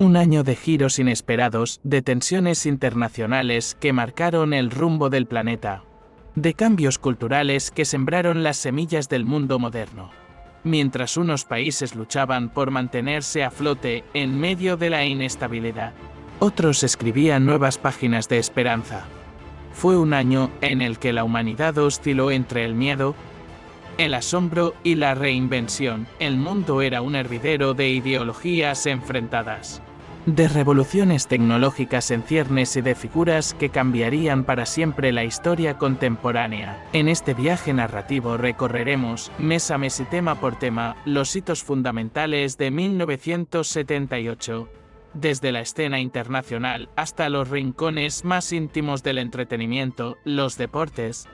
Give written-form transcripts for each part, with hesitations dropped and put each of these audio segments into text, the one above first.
Un año de giros inesperados, de tensiones internacionales que marcaron el rumbo del planeta, de cambios culturales que sembraron las semillas del mundo moderno. Mientras unos países luchaban por mantenerse a flote en medio de la inestabilidad, otros escribían nuevas páginas de esperanza. Fue un año en el que la humanidad osciló entre el miedo, el asombro y la reinvención. El mundo era un hervidero de ideologías enfrentadas, de revoluciones tecnológicas en ciernes y de figuras que cambiarían para siempre la historia contemporánea. En este viaje narrativo recorreremos, mes a mes y tema por tema, los hitos fundamentales de 1978, desde la escena internacional hasta los rincones más íntimos del entretenimiento, los deportes,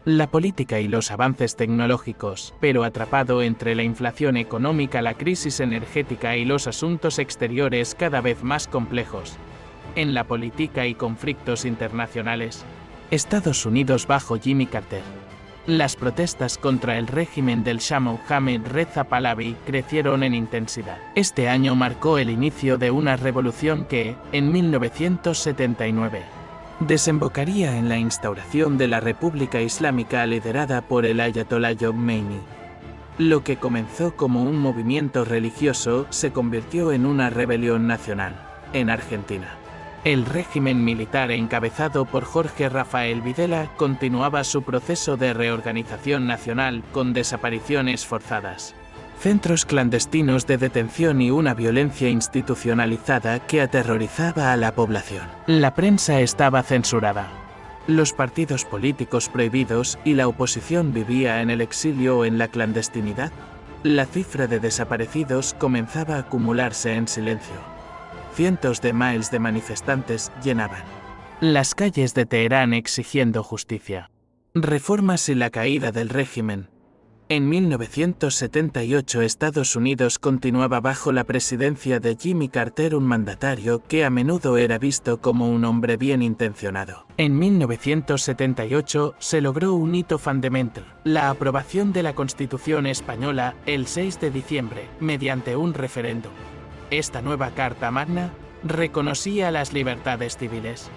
la política y los avances tecnológicos, pero atrapado entre la inflación económica, la crisis energética y los asuntos exteriores cada vez más complejos. En la política y conflictos internacionales, Estados Unidos bajo Jimmy Carter. Las protestas contra el régimen del Shah Mohammad Reza Pahlavi crecieron en intensidad. Este año marcó el inicio de una revolución que, en 1979, desembocaría en la instauración de la República Islámica liderada por el Ayatollah Khomeini. Lo que comenzó como un movimiento religioso se convirtió en una rebelión nacional. En Argentina, el régimen militar encabezado por Jorge Rafael Videla continuaba su proceso de reorganización nacional con desapariciones forzadas, centros clandestinos de detención y una violencia institucionalizada que aterrorizaba a la población. La prensa estaba censurada, los partidos políticos prohibidos y la oposición vivía en el exilio o en la clandestinidad. La cifra de desaparecidos comenzaba a acumularse en silencio. Cientos de miles de manifestantes llenaban las calles de Teherán exigiendo justicia, reformas y la caída del régimen. En 1978 Estados Unidos continuaba bajo la presidencia de Jimmy Carter, un mandatario que a menudo era visto como un hombre bien intencionado. En 1978 se logró un hito fundamental, la aprobación de la Constitución española el 6 de diciembre, mediante un referéndum. Esta nueva Carta Magna reconocía las libertades civiles,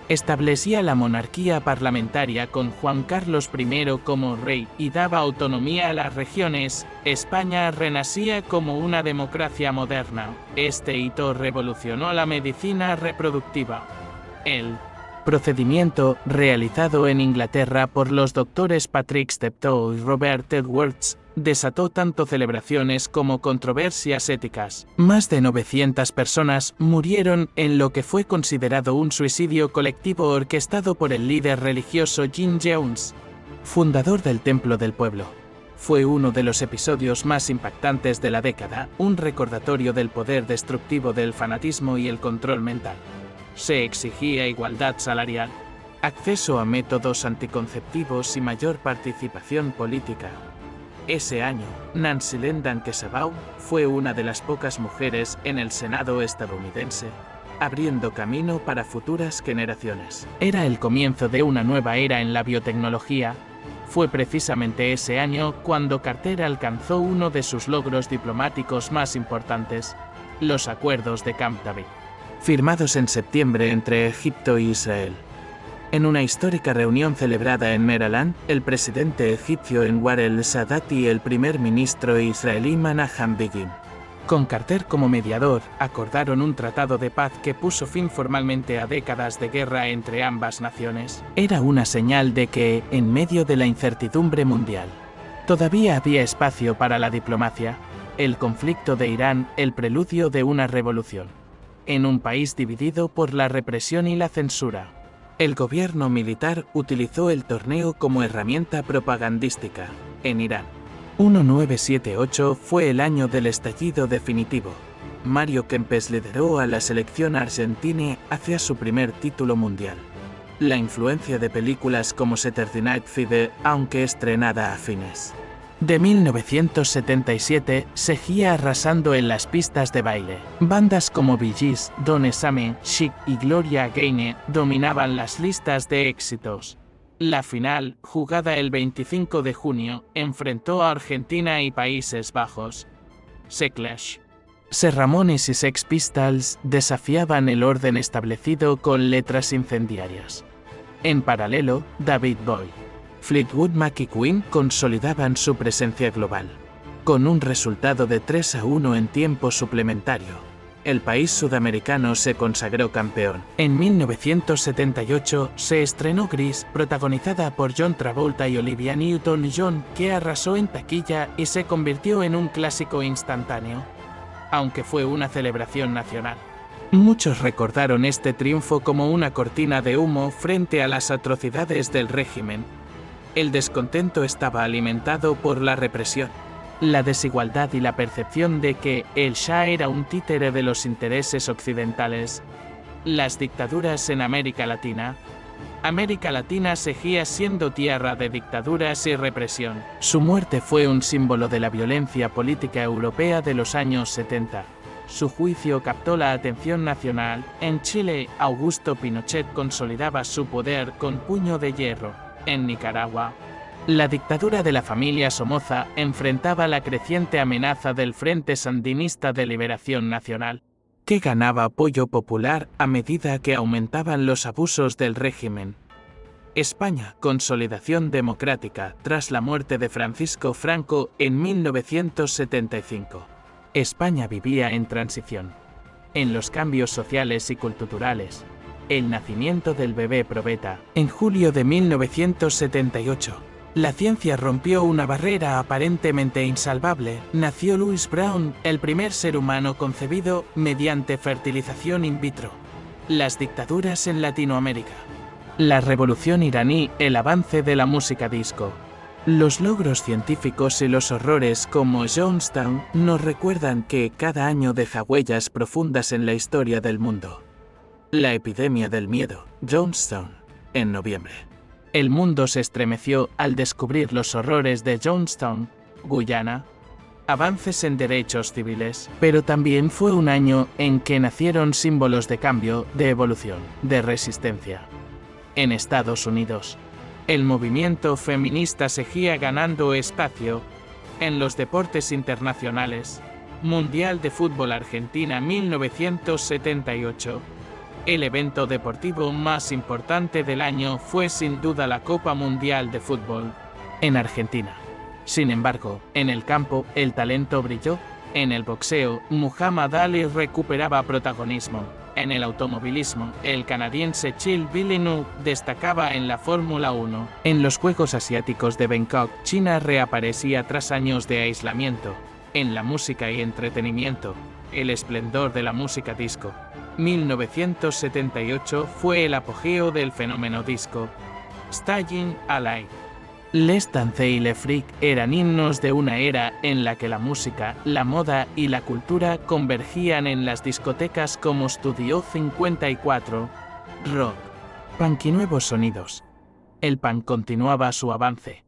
establecía la monarquía parlamentaria con Juan Carlos I como rey y daba autonomía a las regiones. España renacía como una democracia moderna. Este hito revolucionó la medicina reproductiva. El procedimiento, realizado en Inglaterra por los doctores Patrick Steptoe y Robert Edwards, desató tanto celebraciones como controversias éticas. Más de 900 personas murieron en lo que fue considerado un suicidio colectivo orquestado por el líder religioso Jim Jones, fundador del Templo del Pueblo. Fue uno de los episodios más impactantes de la década, un recordatorio del poder destructivo del fanatismo y el control mental. Se exigía igualdad salarial, acceso a métodos anticonceptivos y mayor participación política. Ese año, Nancy Lyndon Kesabaugh fue una de las pocas mujeres en el Senado estadounidense, abriendo camino para futuras generaciones. Era el comienzo de una nueva era en la biotecnología. Fue precisamente ese año cuando Carter alcanzó uno de sus logros diplomáticos más importantes, los acuerdos de Camp David, firmados en septiembre entre Egipto y Israel. En una histórica reunión celebrada en Maryland, el presidente egipcio Anwar el-Sadat y el primer ministro israelí Menachem Begin, con Carter como mediador, acordaron un tratado de paz que puso fin formalmente a décadas de guerra entre ambas naciones. Era una señal de que, en medio de la incertidumbre mundial, todavía había espacio para la diplomacia. El conflicto de Irán, el preludio de una revolución. En un país dividido por la represión y la censura, el gobierno militar utilizó el torneo como herramienta propagandística. En Irán, 1978 fue el año del estallido definitivo. Mario Kempes lideró a la selección argentina hacia su primer título mundial. La influencia de películas como Saturday Night Fever, aunque estrenada a fines de 1977, seguía arrasando en las pistas de baile. Bandas como Bee Gees, Donna Summer, Chic y Gloria Gaynor dominaban las listas de éxitos. La final, jugada el 25 de junio, enfrentó a Argentina y Países Bajos. Se clash Ramones y Sex Pistols desafiaban el orden establecido con letras incendiarias. En paralelo, David Bowie, Fleetwood Mac y Queen consolidaban su presencia global. Con un resultado de 3-1 en tiempo suplementario, el país sudamericano se consagró campeón. En 1978 se estrenó Grease, protagonizada por John Travolta y Olivia Newton-John, que arrasó en taquilla y se convirtió en un clásico instantáneo, aunque fue una celebración nacional. Muchos recordaron este triunfo como una cortina de humo frente a las atrocidades del régimen. El descontento estaba alimentado por la represión, la desigualdad y la percepción de que el Shah era un títere de los intereses occidentales. Las dictaduras en América Latina seguía siendo tierra de dictaduras y represión. Su muerte fue un símbolo de la violencia política europea de los años 70. Su juicio captó la atención nacional. En Chile, Augusto Pinochet consolidaba su poder con puño de hierro. En Nicaragua, la dictadura de la familia Somoza enfrentaba la creciente amenaza del Frente Sandinista de Liberación Nacional, que ganaba apoyo popular a medida que aumentaban los abusos del régimen. España, consolidación democrática tras la muerte de Francisco Franco en 1975. España vivía en transición. En los cambios sociales y culturales, el nacimiento del bebé probeta. En julio de 1978, la ciencia rompió una barrera aparentemente insalvable. Nació Louis Brown, el primer ser humano concebido mediante fertilización in vitro. Las dictaduras en Latinoamérica. La revolución iraní, el avance de la música disco. Los logros científicos y los horrores como Jonestown nos recuerdan que cada año deja huellas profundas en la historia del mundo. La epidemia del miedo, Jonestown, en noviembre. El mundo se estremeció al descubrir los horrores de Jonestown, Guyana. Avances en derechos civiles, pero también fue un año en que nacieron símbolos de cambio, de evolución, de resistencia. En Estados Unidos, el movimiento feminista seguía ganando espacio. En los deportes internacionales, Mundial de Fútbol Argentina 1978. El evento deportivo más importante del año fue sin duda la Copa Mundial de Fútbol en Argentina. Sin embargo, en el campo, el talento brilló. En el boxeo, Muhammad Ali recuperaba protagonismo. En el automovilismo, el canadiense Gilles Villeneuve destacaba en la Fórmula 1. En los Juegos Asiáticos de Bangkok, China reaparecía tras años de aislamiento. En la música y entretenimiento, el esplendor de la música disco. 1978 fue el apogeo del fenómeno disco. Staying Alive, Les Dance y Le Freak eran himnos de una era en la que la música, la moda y la cultura convergían en las discotecas como Studio 54, rock, punk y nuevos sonidos. El punk continuaba su avance.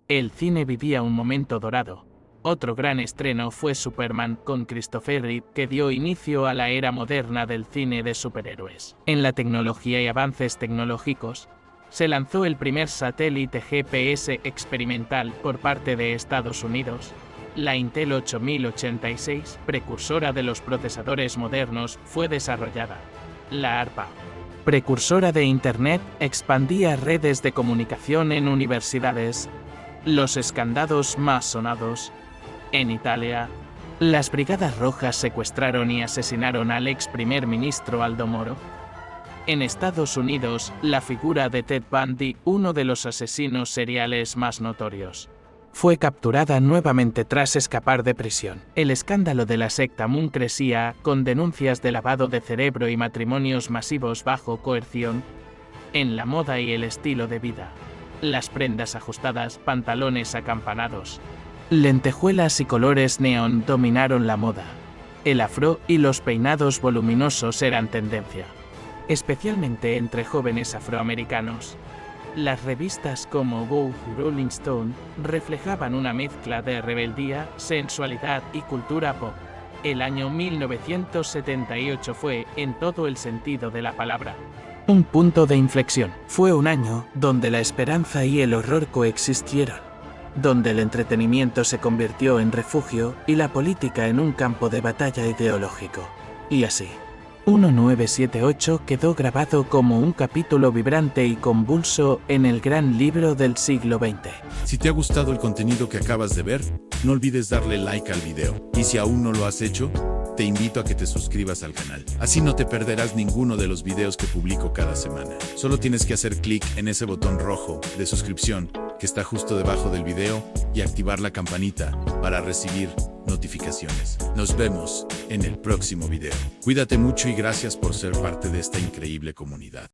El cine vivía un momento dorado. Otro gran estreno fue Superman con Christopher Reeve, que dio inicio a la era moderna del cine de superhéroes. En la tecnología y avances tecnológicos, se lanzó el primer satélite GPS experimental por parte de Estados Unidos. La Intel 8086, precursora de los procesadores modernos, fue desarrollada. La ARPA, precursora de Internet, expandía redes de comunicación en universidades. Los escandados más sonados. En Italia, las Brigadas Rojas secuestraron y asesinaron al ex primer ministro Aldo Moro. En Estados Unidos, la figura de Ted Bundy, uno de los asesinos seriales más notorios, fue capturada nuevamente tras escapar de prisión. El escándalo de la secta Moon crecía, con denuncias de lavado de cerebro y matrimonios masivos bajo coerción. En la moda y el estilo de vida, las prendas ajustadas, pantalones acampanados, lentejuelas y colores neón dominaron la moda. El afro y los peinados voluminosos eran tendencia, especialmente entre jóvenes afroamericanos. Las revistas como Vogue y Rolling Stone reflejaban una mezcla de rebeldía, sensualidad y cultura pop. El año 1978 fue, en todo el sentido de la palabra, un punto de inflexión. Fue un año donde la esperanza y el horror coexistieron. donde el entretenimiento se convirtió en refugio y la política en un campo de batalla ideológico. Y así, 1978 quedó grabado como un capítulo vibrante y convulso en el gran libro del siglo XX. Si te ha gustado el contenido que acabas de ver, no olvides darle like al video. Y si aún no lo has hecho, te invito a que te suscribas al canal. Así no te perderás ninguno de los videos que publico cada semana. Solo tienes que hacer clic en ese botón rojo de suscripción que está justo debajo del video y activar la campanita para recibir notificaciones. Nos vemos en el próximo video. Cuídate mucho y gracias por ser parte de esta increíble comunidad.